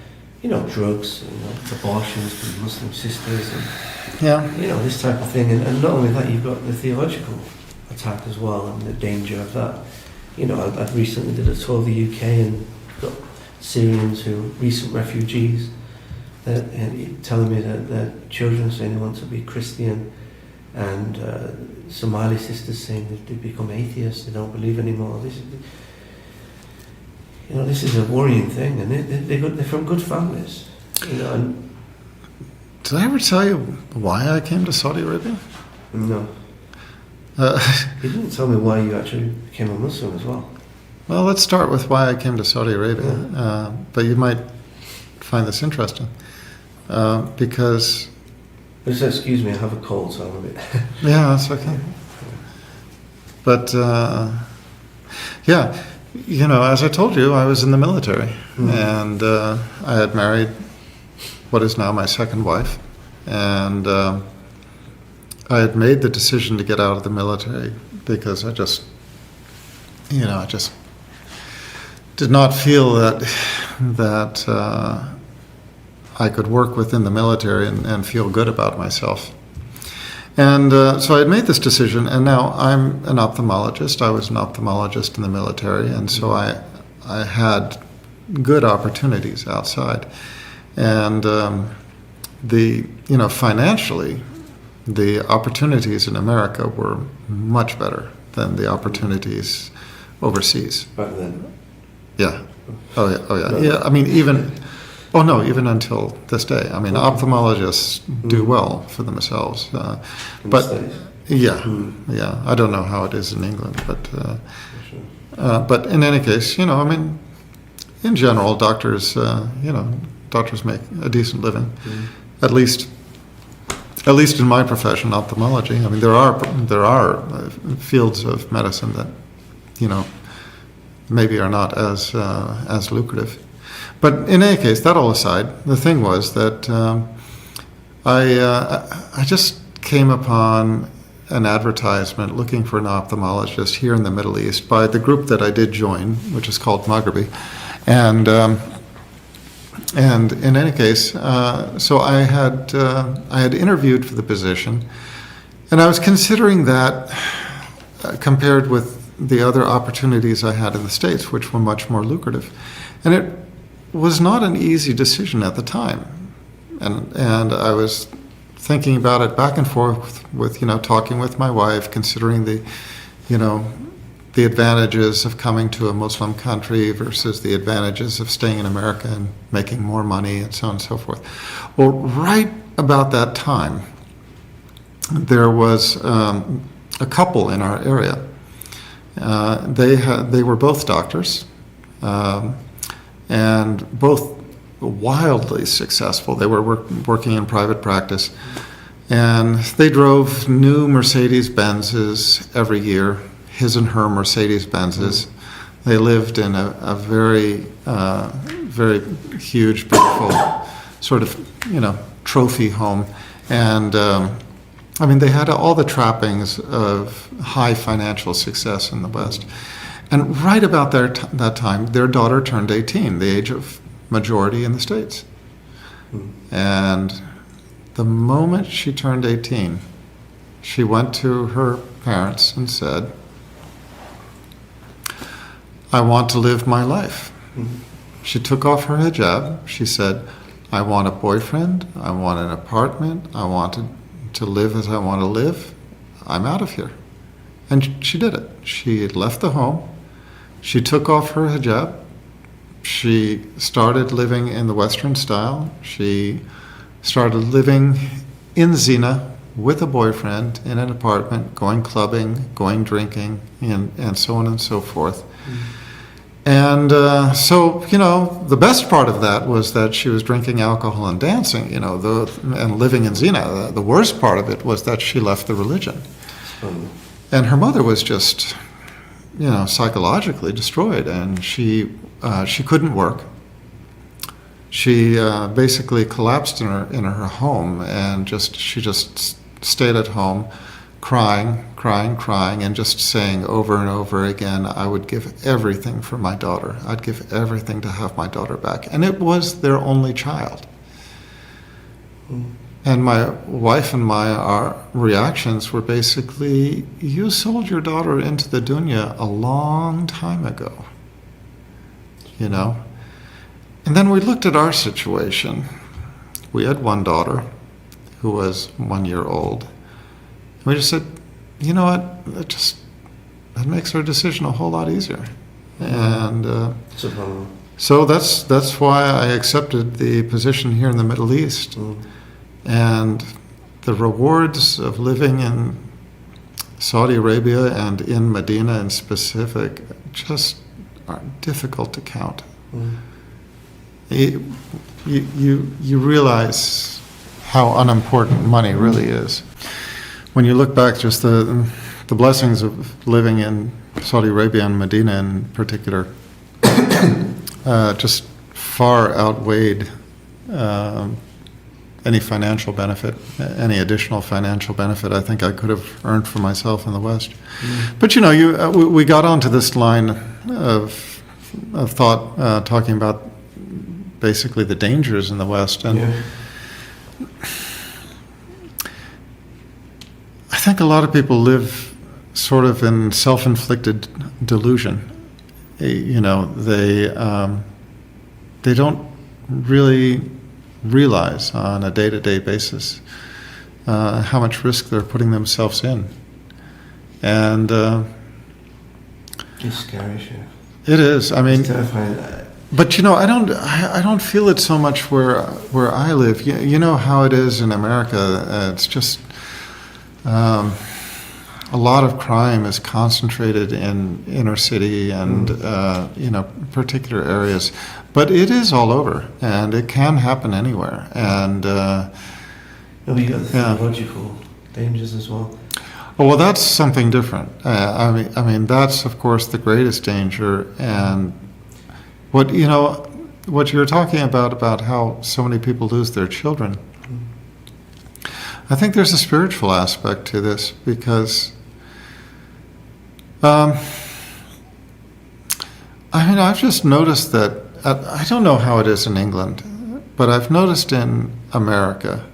You know, drugs, you know, abortions from Muslim sisters, and you know, this type of thing. And not only that, you've got the theological attack as well, and the danger of that. You know, I recently did a tour of the UK and got Syrians recent refugees, telling me that their children saying they want to be Christian, and Somali sisters saying that they become atheists, they don't believe anymore. This is a worrying thing, and they're from good families. You know, and did I ever tell you why I came to Saudi Arabia? No. You didn't tell me why you actually became a Muslim as well. Well, let's start with why I came to Saudi Arabia. But you might find this interesting, because... Just excuse me, I have a cold, so I'm a bit... Yeah, that's okay. But, yeah, you know, as I told you, I was in the military. And I had married what is now my second wife. And I had made the decision to get out of the military because I just did not feel that I could work within the military and feel good about myself. And so I had made this decision, and now I'm an ophthalmologist. I was an ophthalmologist in the military, and so I had good opportunities outside. And financially, the opportunities in America were much better than the opportunities overseas. Back then. Yeah. Oh yeah. Yeah. I mean, even until this day. I mean, ophthalmologists do well for themselves, but yeah. I don't know how it is in England, but in any case, I mean, in general, doctors make a decent living, at least in my profession, ophthalmology. I mean, there are fields of medicine that, maybe are not as lucrative. But in any case, that all aside, the thing was that I just came upon an advertisement looking for an ophthalmologist here in the Middle East by the group that I did join, which is called Maghribi. And in any case, so I had interviewed for the position, and I was considering that compared with the other opportunities I had in the States, which were much more lucrative. And it was not an easy decision at the time. And I was thinking about it back and forth with, talking with my wife, considering the advantages of coming to a Muslim country versus the advantages of staying in America and making more money and so on and so forth. Well, right about that time, there was a couple in our area. They were both doctors, and both wildly successful. They were working in private practice, and they drove new Mercedes-Benzes every year, his and her Mercedes-Benzes. They lived in a very, very huge, beautiful sort of, trophy home. And I mean, they had all the trappings of high financial success in the West. And right about that time, their daughter turned 18, the age of majority in the States. And the moment she turned 18, she went to her parents and said, I want to live my life. She took off her hijab. She said, I want a boyfriend. I want an apartment. I want to live as I want to live. I'm out of here. And she did it. She left the home. She took off her hijab. She started living in the Western style. She started living in Zina with a boyfriend in an apartment, going clubbing, going drinking, and so on and so forth. And so, the best part of that was that she was drinking alcohol and dancing, and living in Zina. The worst part of it was that she left the religion. And her mother was just, psychologically destroyed, and she couldn't work. She basically collapsed in her home, and she just stayed at home, crying, and just saying over and over again, I would give everything for my daughter. I'd give everything to have my daughter back. And it was their only child. And my wife and our reactions were basically, you sold your daughter into the dunya a long time ago, And then we looked at our situation. We had one daughter who was 1 year old. We just said, you know what, that makes our decision a whole lot easier. And so that's why I accepted the position here in the Middle East. And the rewards of living in Saudi Arabia and in Medina in specific just are difficult to count. You realize how unimportant money really is. When you look back, just the blessings of living in Saudi Arabia and Medina in particular just far outweighed any financial benefit, any additional financial benefit I think I could have earned for myself in the West. But we got onto this line of thought talking about basically the dangers in the West, and think a lot of people live sort of in self-inflicted delusion. They don't really realize on a day-to-day basis how much risk they're putting themselves in. And it's scary, sure. It is. I mean, it's terrifying. But I don't feel it so much where I live. You know how it is in America. It's just a lot of crime is concentrated in inner city and particular areas. But it is all over, and it can happen anywhere. And you got the theological dangers as well. Oh, well, that's something different. I mean, that's of course the greatest danger. And what you're talking about how so many people lose their children. I think there's a spiritual aspect to this because, I've just noticed that I don't know how it is in England, but I've noticed in America,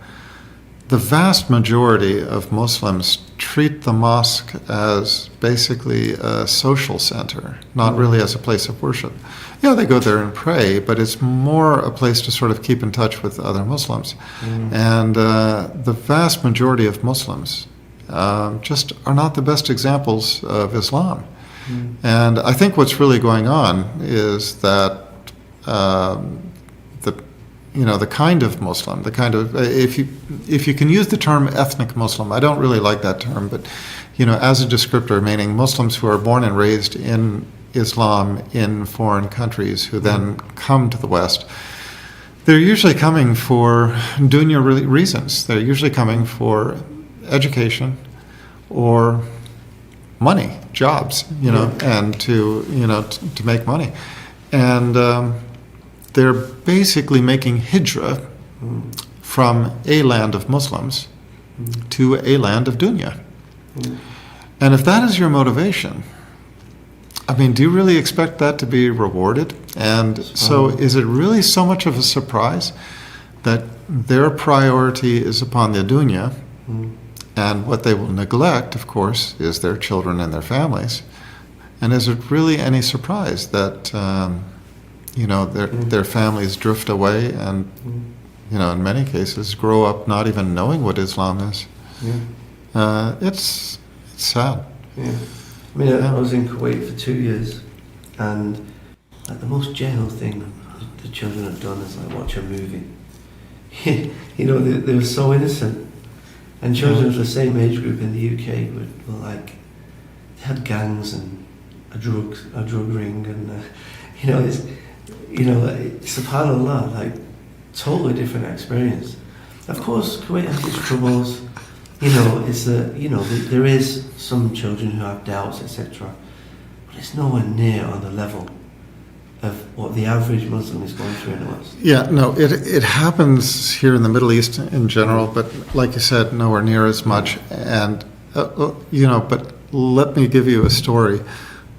the vast majority of Muslims treat the mosque as basically a social center, not really as a place of worship. They go there and pray, but it's more a place to sort of keep in touch with other Muslims. And the vast majority of Muslims just are not the best examples of Islam. And I think what's really going on is that the kind of Muslim, if you can use the term ethnic Muslim, I don't really like that term, but as a descriptor, meaning Muslims who are born and raised in Islam in foreign countries who then come to the West, they're usually coming for dunya reasons. They're usually coming for education or money, jobs, and to make money. And they're basically making hijrah from a land of Muslims to a land of dunya. And if that is your motivation, I mean, do you really expect that to be rewarded? And so is it really so much of a surprise that their priority is upon the dunya, and what they will neglect, of course, is their children and their families? And is it really any surprise that their families drift away and, in many cases, grow up not even knowing what Islam is? It's sad. I mean, I was in Kuwait for 2 years, and the most general thing the children have done is watch a movie. They were so innocent, and children of the same age group in the UK were they had gangs and a drug ring, and subhanallah, totally different experience. Of course, Kuwait has its troubles. There is some children who have doubts, etc. But it's nowhere near on the level of what the average Muslim is going through in the West. It happens here in the Middle East in general, but like you said, nowhere near as much. And, but let me give you a story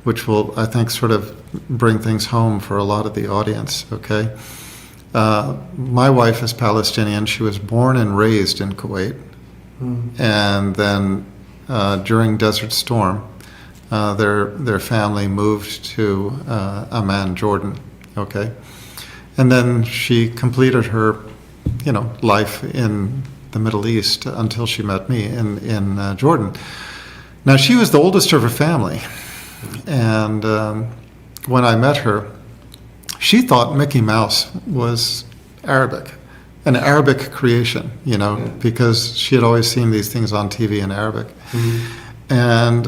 which will, I think, sort of bring things home for a lot of the audience, okay? My wife is Palestinian. She was born and raised in Kuwait. And then during Desert Storm, their family moved to Amman, Jordan, okay? And then she completed her, life in the Middle East until she met me in Jordan. Now, she was the oldest of her family. And when I met her, she thought Mickey Mouse was Arabic. An Arabic creation, because she had always seen these things on TV in Arabic. And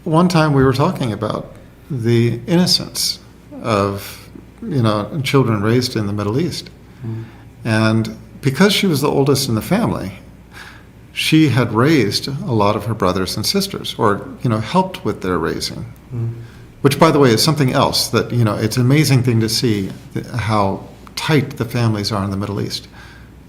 one time we were talking about the innocence of, children raised in the Middle East. And because she was the oldest in the family, she had raised a lot of her brothers and sisters, or, helped with their raising. Which, by the way, is something else that, it's an amazing thing to see how tight the families are in the Middle East.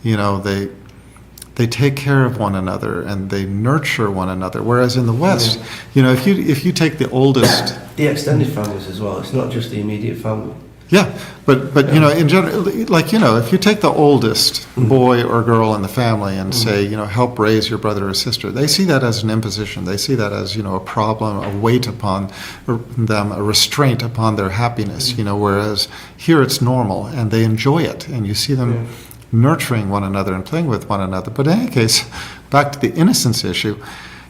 They take care of one another and they nurture one another. Whereas in the West, if you take the oldest, the extended families as well. It's not just the immediate family. Yeah, but you know, in general, like, you know, if you take the oldest boy or girl in the family and say, you know, help raise your brother or sister, they see that as an imposition. They see that as, you know, a problem, a weight upon them, a restraint upon their happiness, you know, whereas here it's normal and they enjoy it, and you see them nurturing one another and playing with one another. But in any case, back to the innocence issue,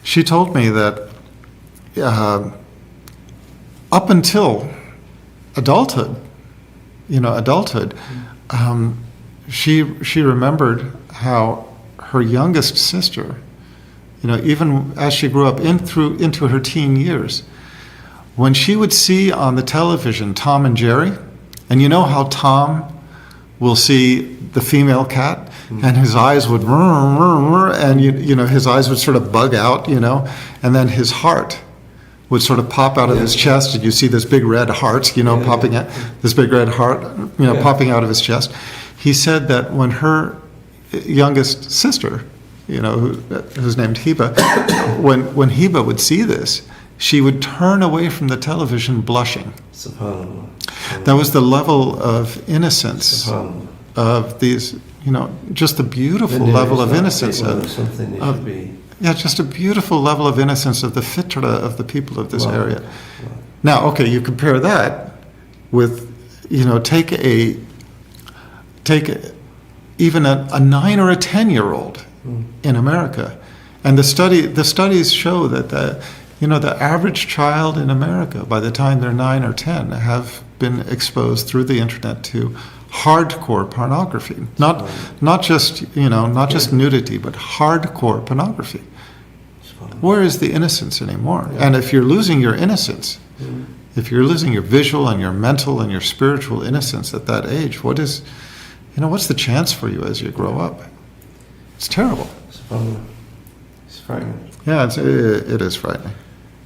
she told me that up until adulthood, she remembered how her youngest sister, you know, even as she grew up into her teen years, when she would see on the television Tom and Jerry, and you know how Tom will see the female cat, and his eyes would, and you know, his eyes would sort of bug out, you know, and then his heart would sort of pop out of his chest, and you see this big red heart, you know, popping out, this big red heart, you know, popping out of his chest. He said that when her youngest sister, you know, who's named Heba, when Heba would see this, she would turn away from the television blushing. SubhanAllah. That was the level of innocence of these, you know, just the beautiful level of innocence of something it should be. Yeah, just a beautiful level of innocence of the fitra of the people of this area. Wow. Now, okay, you compare that with, you know, take even a 9 or a 10-year-old in America, and the studies show that the average child in America, by the time they're 9 or 10, have been exposed through the internet to hardcore pornography, not just nudity, but hardcore pornography. Where is the innocence anymore? And if you're losing your innocence, if you're losing your visual and your mental and your spiritual innocence at that age, what's the chance for you as you grow up? It's terrible. It's frightening. Yeah, it is frightening.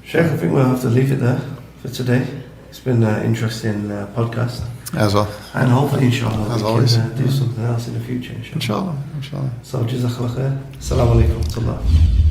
Sheikh, I think we'll have to leave it there for today. It's been an interesting podcast. As well. And hopefully, inshallah, as we always, can do something else in the future, inshallah. Inshallah. So, jazakallah khair. Assalamu alaikum wa rahmatullah.